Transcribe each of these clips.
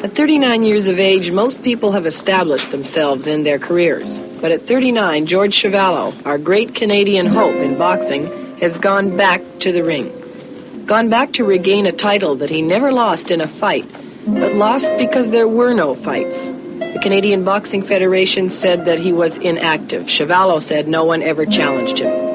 At 39 years of age, most people have established themselves in their careers. But at 39, George Chuvalo, our great Canadian hope in boxing, has gone back to the ring. Gone back to regain a title that he never lost in a fight, but lost because there were no fights. The Canadian Boxing Federation said that he was inactive. Chuvalo said no one ever challenged him.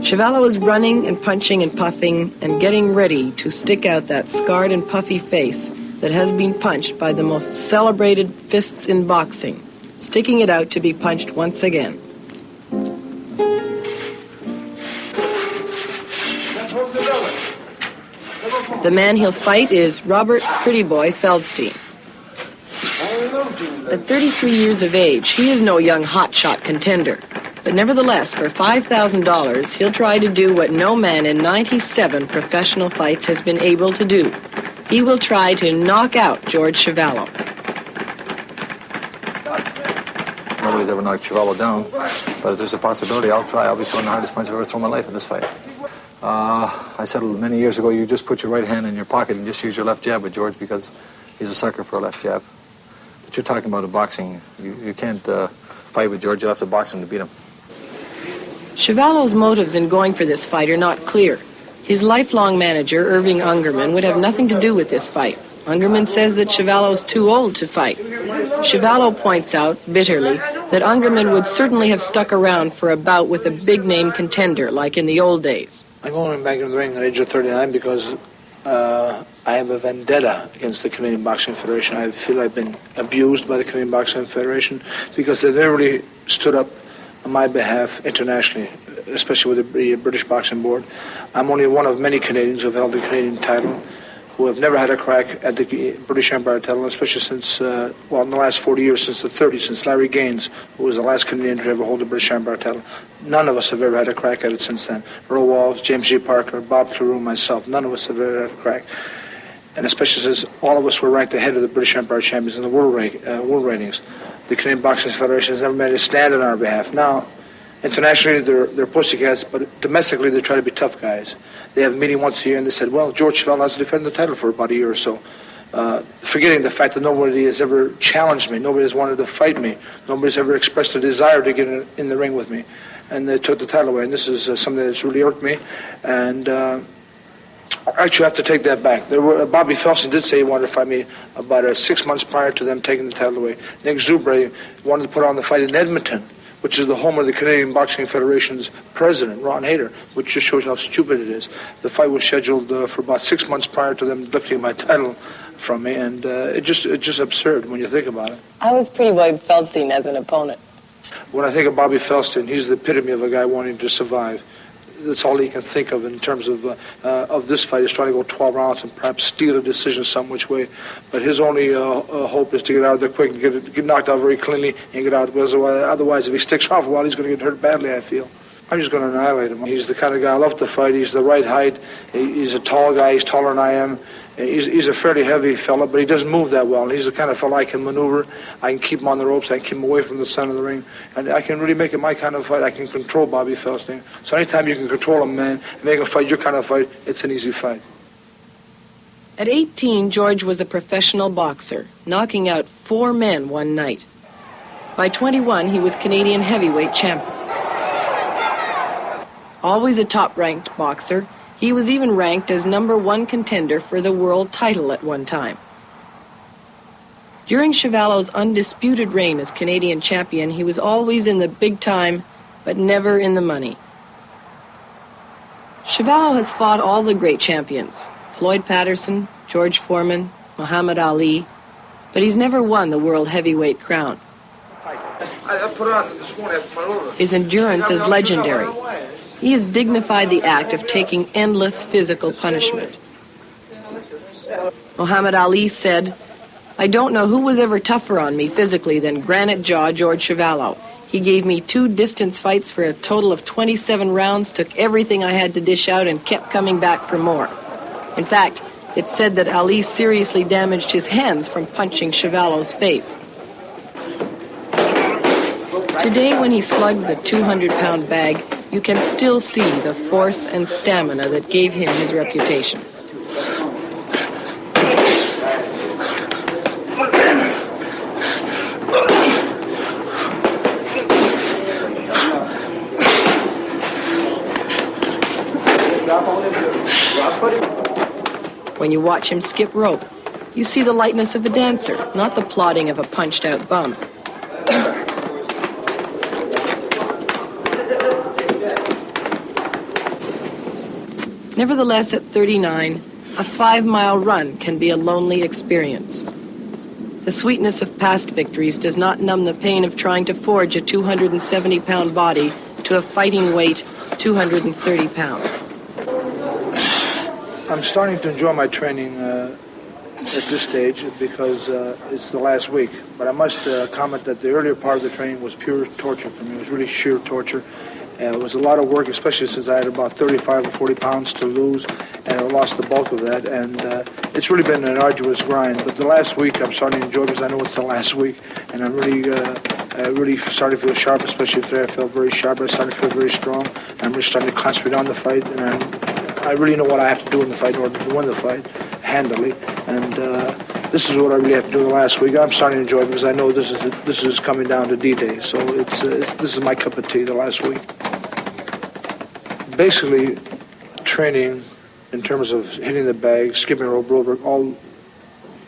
Chuvalo is running and punching and puffing and getting ready to stick out that scarred and puffy face that has been punched by the most celebrated fists in boxing, sticking it out to be punched once again. The man he'll fight is Robert Pretty Boy Felstein. At 33 years of age, he is no young hotshot contender. But nevertheless, for $5,000, he'll try to do what no man in 97 professional fights has been able to do. He will try to knock out George Chuvalo. Nobody's ever knocked Chuvalo down, but if there's a possibility, I'll try. I'll be throwing the hardest punch I've ever thrown in my life in this fight. I said many years ago, you just put your right hand in your pocket and just use your left jab with George because he's a sucker for a left jab. But you're talking about a boxing. You can't fight with George. You'll have to box him to beat him. Chuvalo's motives in going for this fight are not clear. His lifelong manager, Irving Ungerman, would have nothing to do with this fight. Ungerman says that Chuvalo's too old to fight. Chuvalo points out, bitterly, that Ungerman would certainly have stuck around for a bout with a big-name contender, like in the old days. I'm going back in the ring at the age of 39 because I have a vendetta against the Canadian Boxing Federation. I feel I've been abused by the Canadian Boxing Federation because they never really stood up on my behalf internationally, especially with the British Boxing Board. I'm only one of many Canadians who have held the Canadian title, who have never had a crack at the British Empire title, especially since, in the last 40 years, since the 30s, since Larry Gaines, who was the last Canadian to ever hold the British Empire title. None of us have ever had a crack at it since then. Earl Walls, James G. Parker, Bob Felstein, myself, none of us have ever had a crack. And especially since all of us were ranked ahead of the British Empire champions in the world ratings. The Canadian Boxing Federation has never made a stand on our behalf. Now, internationally, they're pussycats, but domestically, they try to be tough guys. They have a meeting once a year, and they said, well, George Chuvalo has to defend the title for about a year or so. Forgetting the fact that nobody has ever challenged me. Nobody has wanted to fight me. Nobody's ever expressed a desire to get in the ring with me. And they took the title away, and this is something that's really irked me. And actually, I have to take that back. Bobby Felstein did say he wanted to fight me about 6 months prior to them taking the title away. Nick Zubre wanted to put on the fight in Edmonton, which is the home of the Canadian Boxing Federation's president, Ron Hayter, which just shows how stupid it is. The fight was scheduled for about 6 months prior to them lifting my title from me, and it's just absurd when you think about it. How was Pretty Boy Felstein as an opponent? When I think of Bobby Felstein, he's the epitome of a guy wanting to survive. That's all he can think of in terms of this fight, is trying to go 12 rounds and perhaps steal a decision some which way. But his only hope is to get out of there quick and get knocked out very cleanly and get out, because otherwise if he sticks around for a while, he's going to get hurt badly, I feel. I'm just going to annihilate him. He's the kind of guy I love to fight. He's the right height. He's a tall guy. He's taller than I am. He's a fairly heavy fella, but he doesn't move that well. And he's the kind of fella I can maneuver. I can keep him on the ropes. I can keep him away from the center of the ring. And I can really make it my kind of fight. I can control Bobby Felstein. So anytime you can control a man and make him fight your kind of fight, it's an easy fight. At 18, George was a professional boxer, knocking out 4 men one night. By 21, he was Canadian heavyweight champion. Always a top-ranked boxer, he was even ranked as #1 contender for the world title at one time. During Chuvalo's undisputed reign as Canadian champion, he was always in the big time, but never in the money. Chuvalo has fought all the great champions, Floyd Patterson, George Foreman, Muhammad Ali, but he's never won the world heavyweight crown. His endurance is legendary. He has dignified the act of taking endless physical punishment. Muhammad Ali said, "I don't know who was ever tougher on me physically than Granite Jaw George Chuvalo. He gave me 2 distance fights for a total of 27 rounds, took everything I had to dish out, and kept coming back for more. In fact, It's said that Ali seriously damaged his hands from punching Chuvalo's face. Today, when he slugs the 200-pound bag, you can still see the force and stamina that gave him his reputation. When you watch him skip rope, you see the lightness of a dancer, not the plodding of a punched-out bum. Nevertheless, at 39, a 5-mile run can be a lonely experience. The sweetness of past victories does not numb the pain of trying to forge a 270-pound body to a fighting weight 230 pounds. I'm starting to enjoy my training at this stage because it's the last week. But I must comment that the earlier part of the training was pure torture for me. It was really sheer torture. It was a lot of work, especially since I had about 35 or 40 pounds to lose, and I lost the bulk of that. And it's really been an arduous grind. But the last week I'm starting to enjoy because I know it's the last week, and I'm really starting to feel sharp. Especially today, I felt very sharp. I started to feel very strong. I'm really starting to concentrate on the fight, and I really know what I have to do in the fight in order to win the fight handily. And this is what I really have to do in the last week. I'm starting to enjoy it because I know this is coming down to D-Day. So this is my cup of tea the last week. Basically, training in terms of hitting the bag, skipping rope, all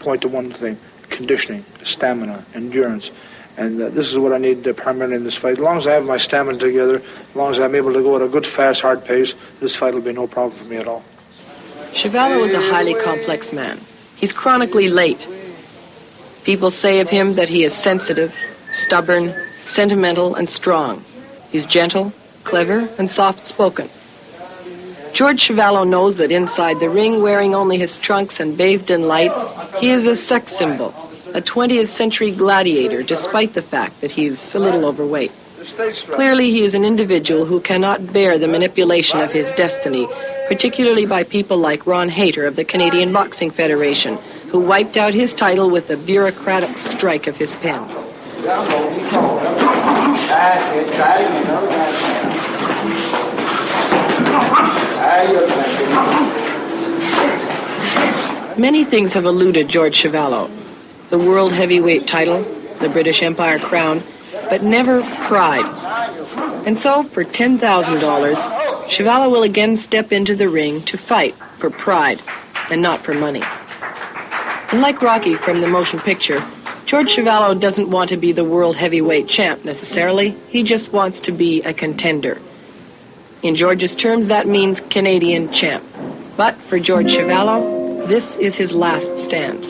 point to one thing: conditioning, stamina, endurance. And this is what I need primarily in this fight. As long as I have my stamina together, as long as I'm able to go at a good, fast, hard pace, this fight will be no problem for me at all. Chuvalo is a highly complex man. He's chronically late. People say of him that he is sensitive, stubborn, sentimental, and strong. He's gentle, clever, and soft-spoken. George Chuvalo knows that inside the ring, wearing only his trunks and bathed in light, he is a sex symbol, a 20th century gladiator, despite the fact that he's a little overweight. Clearly, he is an individual who cannot bear the manipulation of his destiny, particularly by people like Ron Hayter of the Canadian Boxing Federation, who wiped out his title with a bureaucratic strike of his pen. Many things have eluded George Chuvalo. The world heavyweight title, the British Empire crown, but never pride. And so, for $10,000, Chuvalo will again step into the ring to fight for pride and not for money. And like Rocky from the motion picture, George Chuvalo doesn't want to be the world heavyweight champ necessarily. He just wants to be a contender. In George's terms, that means Canadian champ. But for George Chuvalo, this is his last stand.